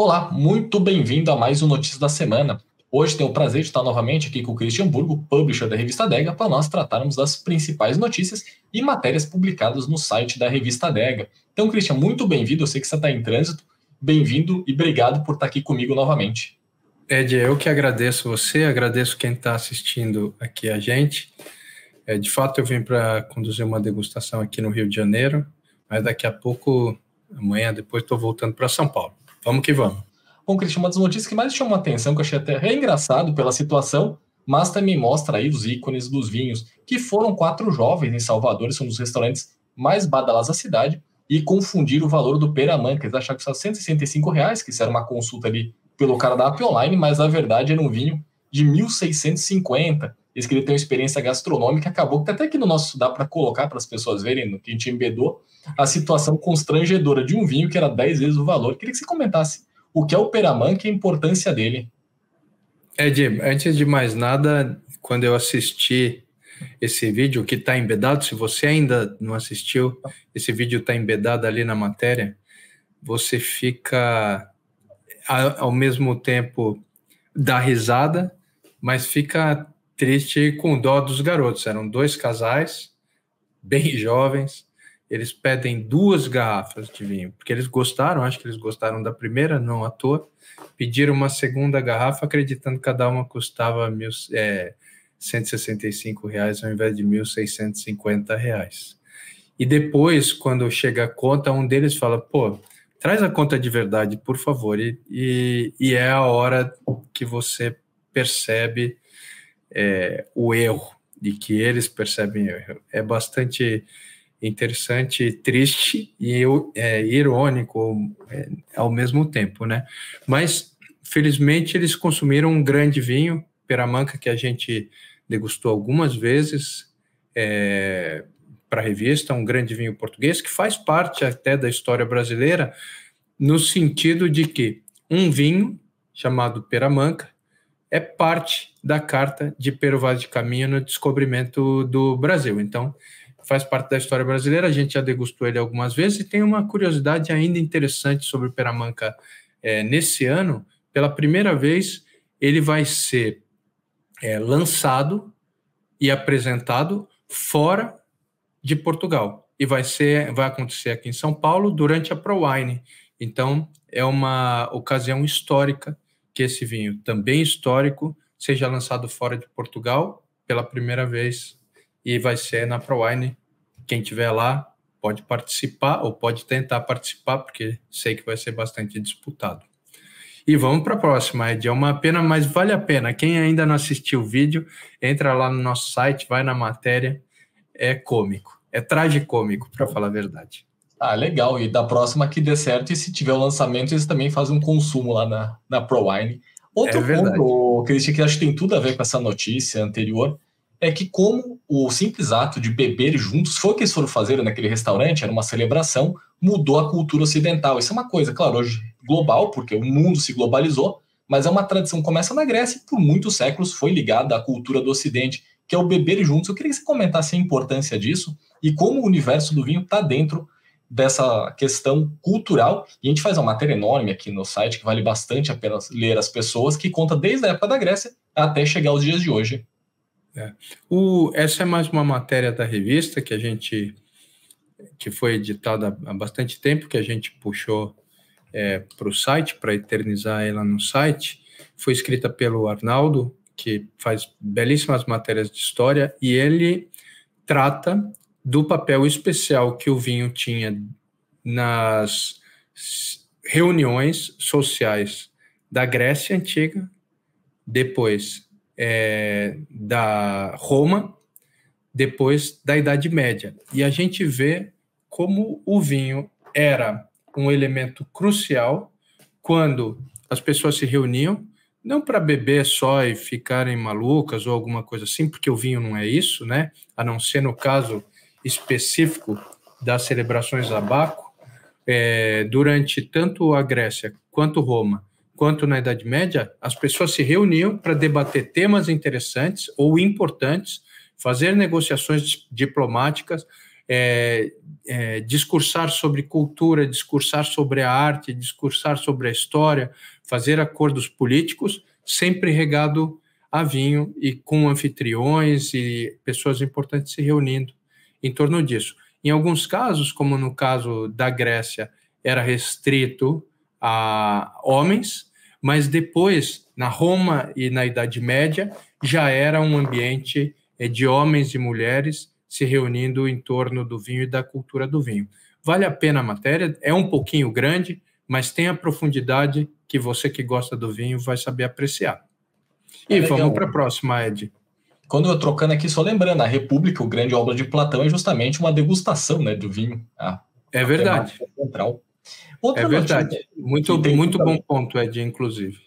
Olá, muito bem-vindo a mais um Notícias da Semana. Hoje tenho o prazer de estar novamente aqui com o Christian Burgo, publisher da Revista Adega, para nós tratarmos das principais notícias e matérias publicadas no site da Revista Adega. Então, Christian, muito bem-vindo, eu sei que você está em trânsito, bem-vindo e obrigado por estar aqui comigo novamente. Ed, eu que agradeço você, agradeço quem está assistindo aqui a gente. De fato, eu vim para conduzir uma degustação aqui no Rio de Janeiro, mas daqui a pouco, amanhã, depois, estou voltando para São Paulo. Vamos que vamos. Bom, Christian, uma das notícias que mais chamou a atenção, que eu achei até engraçado pela situação, mas também mostra aí os ícones dos vinhos, que foram 4 jovens em Salvador, são um dos restaurantes mais badalados da cidade, e confundiram o valor do Peramanca. Eles acharam que estava R$165, que isso era uma consulta ali pelo cara da App Online, mas na verdade era um vinho de 1.650. Eles queriam ter uma experiência gastronômica, acabou que até aqui no nosso dá para colocar para as pessoas verem no que a gente embedou a situação constrangedora de um vinho que era 10 vezes o valor. Queria que você comentasse o que é o Peramanca e a importância dele. Ed, antes de mais nada, quando eu assisti esse vídeo que está embedado, se você ainda não assistiu, esse vídeo está embedado ali na matéria, você fica ao mesmo tempo dá risada, mas fica triste com dó dos garotos. Eram 2 casais, bem jovens, eles pedem 2 garrafas de vinho, porque eles gostaram, acho que eles gostaram da primeira, não à toa, pediram uma segunda garrafa, acreditando que cada uma custava R$165 ao invés de R$1.650. E depois, quando chega a conta, um deles fala, pô, traz a conta de verdade, por favor. E é a hora que você percebe o erro, de que eles percebem o erro. É bastante interessante, triste e irônico ao mesmo tempo, né? Mas, felizmente, eles consumiram um grande vinho, Peramanca, que a gente degustou algumas vezes, para a revista, um grande vinho português, que faz parte até da história brasileira, no sentido de que um vinho chamado Peramanca é parte da carta de Pero Vaz de Caminha no descobrimento do Brasil. Então, faz parte da história brasileira, a gente já degustou ele algumas vezes, e tem uma curiosidade ainda interessante sobre o Peramanca nesse ano. Pela primeira vez, ele vai ser lançado e apresentado fora de Portugal, e vai acontecer aqui em São Paulo durante a ProWine. Então, é uma ocasião histórica que esse vinho, também histórico, seja lançado fora de Portugal pela primeira vez, e vai ser na ProWine. Quem estiver lá pode participar, ou pode tentar participar, porque sei que vai ser bastante disputado. E vamos para a próxima, Ed. É uma pena, mas vale a pena. Quem ainda não assistiu o vídeo, entra lá no nosso site, vai na matéria. É cômico, é tragicômico, para falar a verdade. Ah, legal. E da próxima que dê certo, e se tiver o lançamento, eles também fazem um consumo lá na ProWine. Outro ponto, Cristian, que acho que tem tudo a ver com essa notícia anterior, é que como o simples ato de beber juntos, foi o que eles foram fazer naquele restaurante, era uma celebração, mudou a cultura ocidental. Isso é uma coisa, claro, hoje global, porque o mundo se globalizou, mas é uma tradição que começa na Grécia e por muitos séculos foi ligada à cultura do Ocidente, que é o beber juntos. Eu queria que você comentasse a importância disso e como o universo do vinho está dentro dessa questão cultural. E a gente faz uma matéria enorme aqui no site, que vale bastante a pena ler as pessoas, que conta desde a época da Grécia até chegar aos dias de hoje. Essa é mais uma matéria da revista que foi editada há bastante tempo, que a gente puxou para o site, para eternizar ela no site. Foi escrita pelo Arnaldo, que faz belíssimas matérias de história, e ele trata do papel especial que o vinho tinha nas reuniões sociais da Grécia Antiga, depois da Roma, depois da Idade Média. E a gente vê como o vinho era um elemento crucial quando as pessoas se reuniam, não para beber só e ficarem malucas ou alguma coisa assim, porque o vinho não é isso, né? A não ser no caso específico das celebrações a Baco, durante tanto a Grécia quanto Roma, quanto na Idade Média, as pessoas se reuniam para debater temas interessantes ou importantes, fazer negociações diplomáticas, discursar sobre cultura, discursar sobre a arte, discursar sobre a história, fazer acordos políticos, sempre regado a vinho e com anfitriões e pessoas importantes se reunindo em torno disso. Em alguns casos, como no caso da Grécia, era restrito a homens, mas depois, na Roma e na Idade Média, já era um ambiente de homens e mulheres se reunindo em torno do vinho e da cultura do vinho. Vale a pena a matéria, é um pouquinho grande, mas tem a profundidade que você que gosta do vinho vai saber apreciar. E vamos para a próxima, Ed. Quando eu trocando aqui, só lembrando, a República, o grande obra de Platão, é justamente uma degustação, né, do vinho. É verdade. Central. É verdade. Muito bom ponto, Ed, inclusive.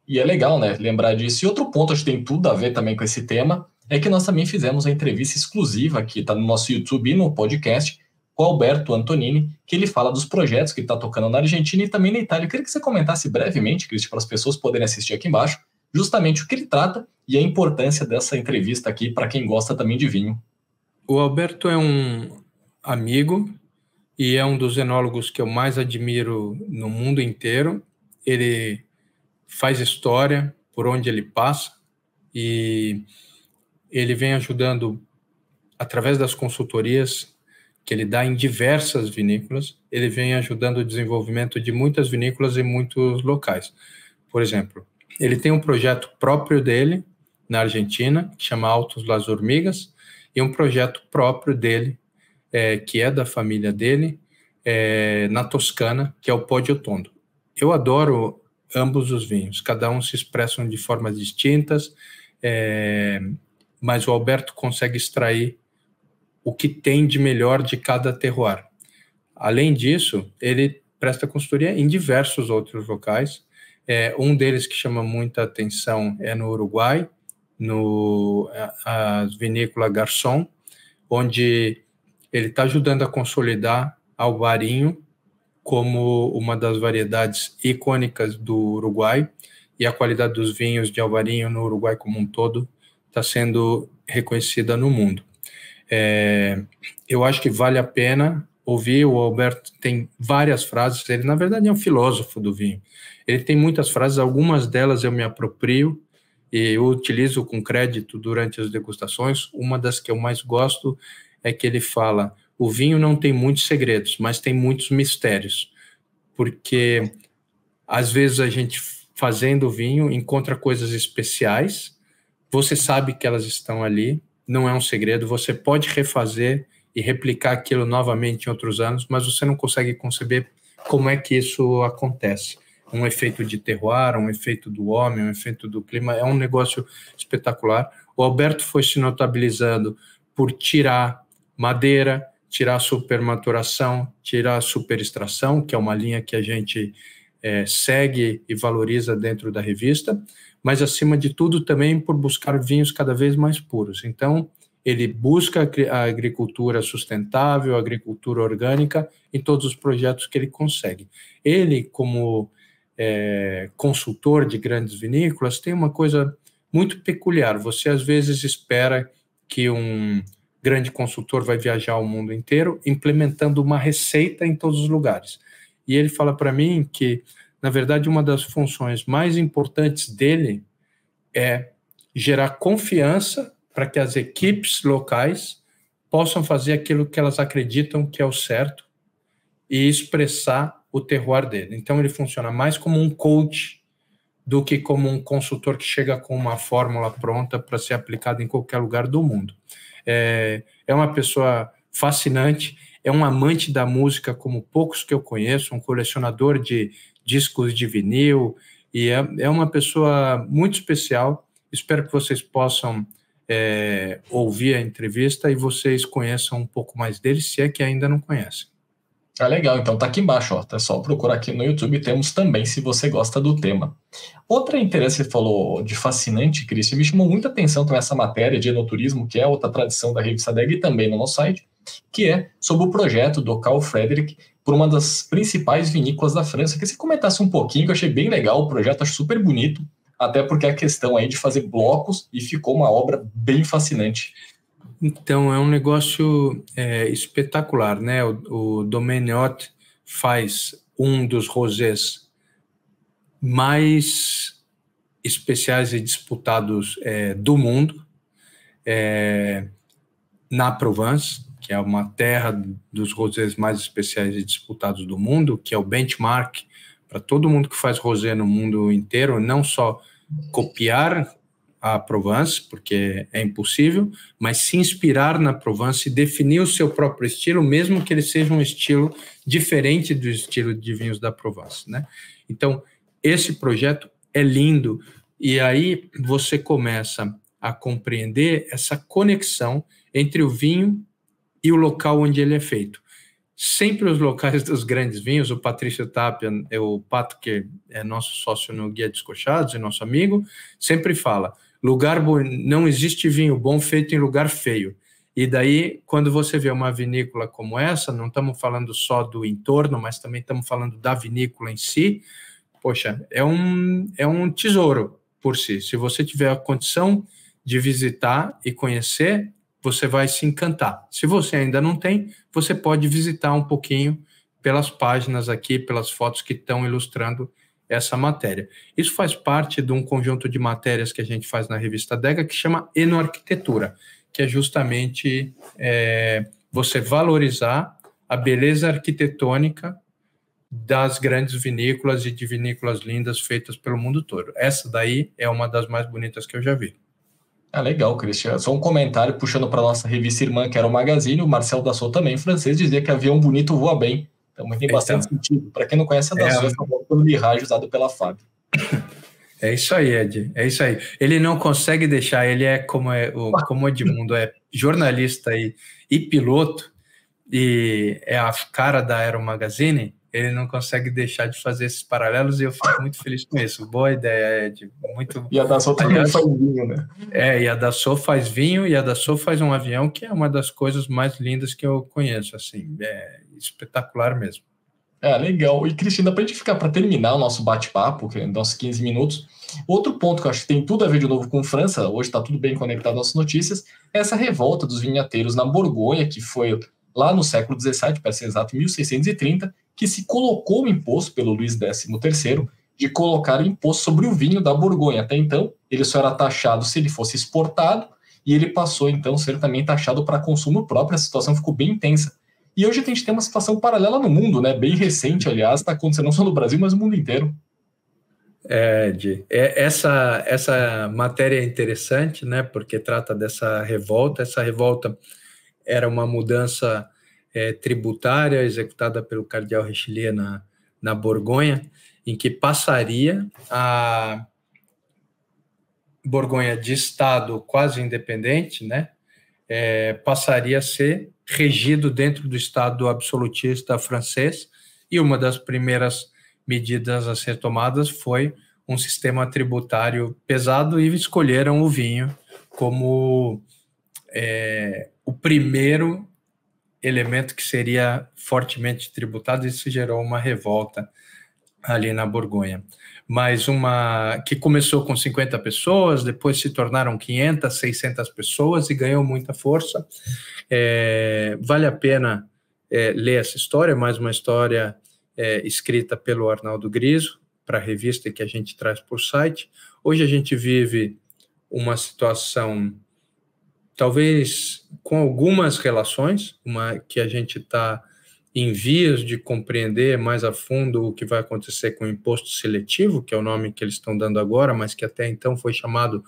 E é legal, né, lembrar disso. E outro ponto, acho que tem tudo a ver também com esse tema, é que nós também fizemos a entrevista exclusiva, que está no nosso YouTube e no podcast, com o Alberto Antonini, que ele fala dos projetos que ele está tocando na Argentina e também na Itália. Eu queria que você comentasse brevemente, Cristian, para as pessoas poderem assistir aqui embaixo, justamente o que ele trata e a importância dessa entrevista aqui para quem gosta também de vinho. O Alberto é um amigo e é um dos enólogos que eu mais admiro no mundo inteiro. Ele faz história por onde ele passa e ele vem ajudando através das consultorias que ele dá em diversas vinícolas, ele vem ajudando o desenvolvimento de muitas vinícolas em muitos locais. Por exemplo, ele tem um projeto próprio dele na Argentina, que chama Altos Las Hormigas, e um projeto próprio dele, que é da família dele, na Toscana, que é o Poggio Tondo. Eu adoro ambos os vinhos, cada um se expressam de formas distintas, mas o Alberto consegue extrair o que tem de melhor de cada terroir. Além disso, ele presta consultoria em diversos outros locais. Um deles que chama muita atenção é no Uruguai, a vinícola Garçom, onde ele está ajudando a consolidar Alvarinho como uma das variedades icônicas do Uruguai, e a qualidade dos vinhos de Alvarinho no Uruguai como um todo está sendo reconhecida no mundo. Eu acho que vale a pena ouvir. O Alberto tem várias frases, ele na verdade é um filósofo do vinho, ele tem muitas frases, algumas delas eu me aproprio e eu utilizo com crédito durante as degustações. Uma das que eu mais gosto é que ele fala: o vinho não tem muitos segredos, mas tem muitos mistérios, porque às vezes a gente fazendo vinho encontra coisas especiais, você sabe que elas estão ali, não é um segredo, você pode refazer e replicar aquilo novamente em outros anos, mas você não consegue conceber como é que isso acontece. Um efeito de terroir, um efeito do homem, um efeito do clima, é um negócio espetacular. O Alberto foi se notabilizando por tirar madeira, tirar supermaturação, tirar superextração, que é uma linha que a gente segue e valoriza dentro da revista, mas acima de tudo também por buscar vinhos cada vez mais puros. Então, ele busca a agricultura sustentável, a agricultura orgânica em todos os projetos que ele consegue. Ele, como consultor de grandes vinícolas, tem uma coisa muito peculiar. Você, às vezes, espera que um grande consultor vai viajar o mundo inteiro implementando uma receita em todos os lugares. E ele fala para mim que, na verdade, uma das funções mais importantes dele é gerar confiança para que as equipes locais possam fazer aquilo que elas acreditam que é o certo e expressar o terroir dele. Então, ele funciona mais como um coach do que como um consultor que chega com uma fórmula pronta para ser aplicada em qualquer lugar do mundo. É uma pessoa fascinante, é um amante da música como poucos que eu conheço, um colecionador de discos de vinil, e é uma pessoa muito especial. Espero que vocês possam ouvir a entrevista e vocês conheçam um pouco mais dele, se é que ainda não conhecem. Legal, então tá aqui embaixo, ó, é só procurar aqui no YouTube, temos também, se você gosta do tema. Outra interesse, você falou de fascinante, Cristian, me chamou muita atenção também essa matéria de enoturismo, que é outra tradição da revista DEG e também no nosso site, que é sobre o projeto do Carl Frederick por uma das principais vinícolas da França. Que você comentasse um pouquinho, que eu achei bem legal o projeto, acho super bonito, até porque a questão aí de fazer blocos, e ficou uma obra bem fascinante. Então, é um negócio espetacular, né? O Domaine faz um dos rosés mais especiais e disputados do mundo, na Provence, que é uma terra dos rosés mais especiais e disputados do mundo, que é o benchmark para todo mundo que faz rosé no mundo inteiro, não só copiar a Provence, porque é impossível, mas se inspirar na Provence e definir o seu próprio estilo, mesmo que ele seja um estilo diferente do estilo de vinhos da Provence, né? Então, esse projeto é lindo, e aí você começa a compreender essa conexão entre o vinho e o local onde ele é feito. Sempre os locais dos grandes vinhos, o Patrício Tapia, o Pato, que é nosso sócio no Guia Descorchados e nosso amigo, sempre fala, não existe vinho bom feito em lugar feio. E daí, quando você vê uma vinícola como essa, não estamos falando só do entorno, mas também estamos falando da vinícola em si, poxa, é um tesouro por si. Se você tiver a condição de visitar e conhecer, você vai se encantar. Se você ainda não tem, você pode visitar um pouquinho pelas páginas aqui, pelas fotos que estão ilustrando essa matéria. Isso faz parte de um conjunto de matérias que a gente faz na revista Dega, que chama Enoarquitetura, que é justamente você valorizar a beleza arquitetônica das grandes vinícolas e de vinícolas lindas feitas pelo mundo todo. Essa daí é uma das mais bonitas que eu já vi. Ah, legal, Cristian. Só um comentário puxando para a nossa revista irmã, que era o Magazine, o Marcel Dassault também, francês, dizia que avião bonito voa bem. Então, tem bastante sentido. Para quem não conhece, a Dassault é o plano de rádio usado pela FAB. É isso aí, Ed. É isso aí. Ele não consegue deixar, ele como o Edmundo é jornalista e piloto, e é a cara da Aero Magazine, ele não consegue deixar de fazer esses paralelos, e eu fico muito feliz com isso. Boa ideia, Ed. E a Dassault também faz vinho, né? E a Dassault faz vinho, e a Dassault faz um avião, que é uma das coisas mais lindas que eu conheço, assim, é espetacular mesmo. Legal. E, Cristina, para terminar o nosso bate-papo, que é nossos 15 minutos, outro ponto que eu acho que tem tudo a ver de novo com França, hoje está tudo bem conectado às notícias, é essa revolta dos vinhateiros na Borgonha, que foi lá no século XVII, para ser exato, 1630, que se colocou o imposto pelo Luís XIII de colocar imposto sobre o vinho da Borgonha. Até então, ele só era taxado se ele fosse exportado, e ele passou, então, a ser também taxado para consumo próprio. A situação ficou bem intensa. E hoje a gente tem uma situação paralela no mundo, né? Bem recente, aliás, está acontecendo não só no Brasil, mas no mundo inteiro. Essa matéria é interessante, né? Porque trata dessa revolta. Essa revolta era uma mudança tributária executada pelo cardeal Richelieu na Borgonha, em que passaria a Borgonha de estado quase independente, né? Passaria a ser regido dentro do Estado absolutista francês, e uma das primeiras medidas a ser tomadas foi um sistema tributário pesado, e escolheram o vinho como o primeiro elemento que seria fortemente tributado. Isso gerou uma revolta ali na Borgonha. Mas que começou com 50 pessoas, depois se tornaram 500, 600 pessoas e ganhou muita força. Vale a pena ler essa história, mais uma história escrita pelo Arnaldo Griso, para a revista que a gente traz por site. Hoje a gente vive uma situação, talvez com algumas relações, que a gente está em vias de compreender mais a fundo o que vai acontecer com o imposto seletivo, que é o nome que eles estão dando agora, mas que até então foi chamado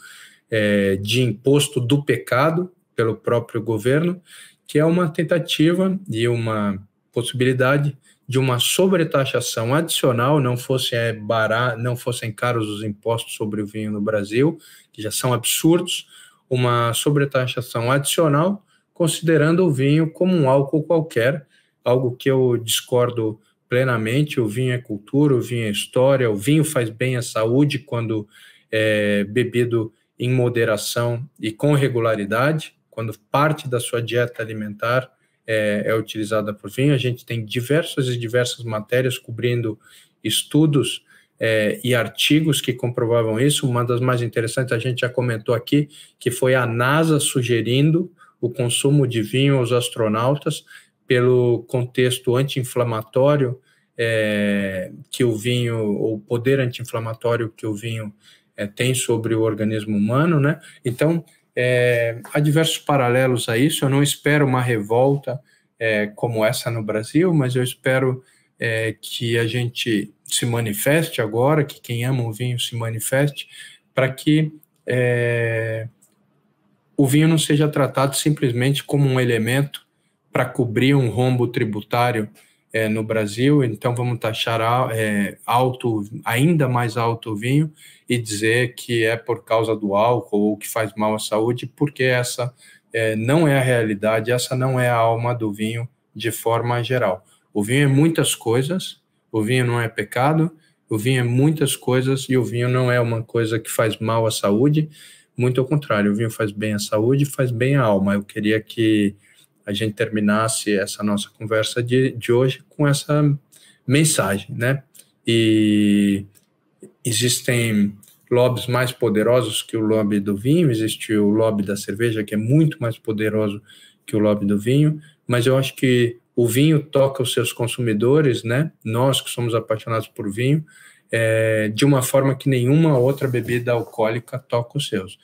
de imposto do pecado pelo próprio governo, que é uma tentativa e uma possibilidade de uma sobretaxação adicional, não fossem caros os impostos sobre o vinho no Brasil, que já são absurdos, uma sobretaxação adicional, considerando o vinho como um álcool qualquer, algo que eu discordo plenamente. O vinho é cultura, o vinho é história, o vinho faz bem à saúde quando é bebido em moderação e com regularidade, quando parte da sua dieta alimentar é utilizada por vinho. A gente tem diversas matérias cobrindo estudos e artigos que comprovavam isso. Uma das mais interessantes, a gente já comentou aqui, que foi a NASA sugerindo o consumo de vinho aos astronautas pelo contexto anti-inflamatório que o vinho, o poder anti-inflamatório que o vinho tem sobre o organismo humano, né? Então, há diversos paralelos a isso. Eu não espero uma revolta como essa no Brasil, mas eu espero que a gente se manifeste agora, que quem ama o vinho se manifeste, para que o vinho não seja tratado simplesmente como um elemento para cobrir um rombo tributário no Brasil. Então vamos taxar alto, ainda mais alto o vinho e dizer que é por causa do álcool ou que faz mal à saúde, porque essa não é a realidade, essa não é a alma do vinho de forma geral. O vinho é muitas coisas, o vinho não é pecado, o vinho é muitas coisas e o vinho não é uma coisa que faz mal à saúde, muito ao contrário, o vinho faz bem à saúde, faz bem à alma. Eu queria que a gente terminasse essa nossa conversa de hoje com essa mensagem, né? E existem lobbies mais poderosos que o lobby do vinho, existe o lobby da cerveja, que é muito mais poderoso que o lobby do vinho, mas eu acho que o vinho toca os seus consumidores, né? Nós que somos apaixonados por vinho, de uma forma que nenhuma outra bebida alcoólica toca os seus.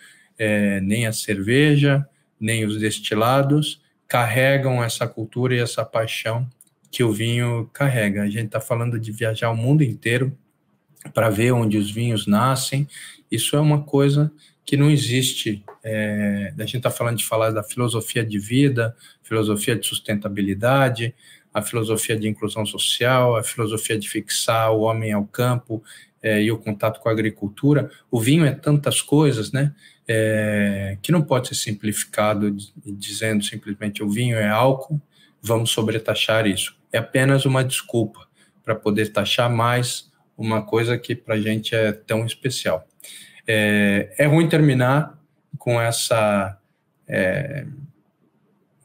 Nem a cerveja, nem os destilados carregam essa cultura e essa paixão que o vinho carrega. A gente está falando de viajar o mundo inteiro para ver onde os vinhos nascem. Isso é uma coisa que não existe. A gente está falando de falar da filosofia de vida, filosofia de sustentabilidade, a filosofia de inclusão social, a filosofia de fixar o homem ao campo e o contato com a agricultura. O vinho é tantas coisas, né? Que não pode ser simplificado dizendo simplesmente o vinho é álcool, vamos sobretaxar isso. É apenas uma desculpa para poder taxar mais uma coisa que para a gente é tão especial. É ruim terminar com essa,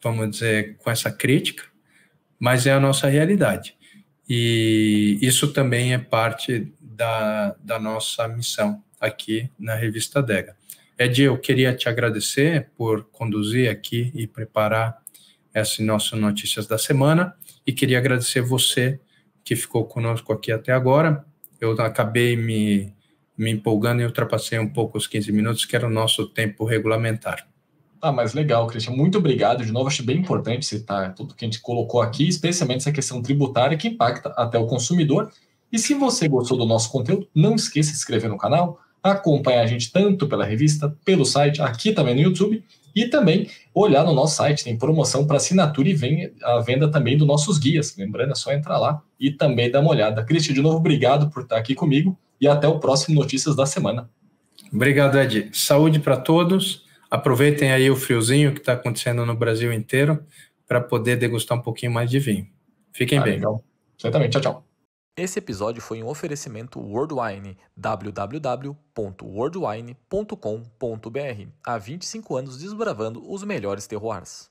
vamos dizer, com essa crítica, mas é a nossa realidade. E isso também é parte da nossa missão aqui na Revista Adega. Ed, eu queria te agradecer por conduzir aqui e preparar esse nosso Notícias da Semana, e queria agradecer você que ficou conosco aqui até agora. Eu acabei me empolgando e ultrapassei um pouco os 15 minutos, que era o nosso tempo regulamentar. Mas legal, Christian. Muito obrigado. De novo, acho bem importante citar tudo que a gente colocou aqui, especialmente essa questão tributária que impacta até o consumidor. E se você gostou do nosso conteúdo, não esqueça de se inscrever no canal, acompanhar a gente tanto pela revista, pelo site, aqui também no YouTube, e também olhar no nosso site, tem promoção para assinatura e vem a venda também dos nossos guias. Lembrando, é só entrar lá e também dar uma olhada. Christian, de novo, obrigado por estar aqui comigo e até o próximo Notícias da Semana. Obrigado, Ed. Saúde para todos. Aproveitem aí o friozinho que está acontecendo no Brasil inteiro para poder degustar um pouquinho mais de vinho. Fiquem bem. Legal. Certamente. Tchau, tchau. Esse episódio foi um oferecimento Worldwine, www.worldwine.com.br. Há 25 anos desbravando os melhores terroirs.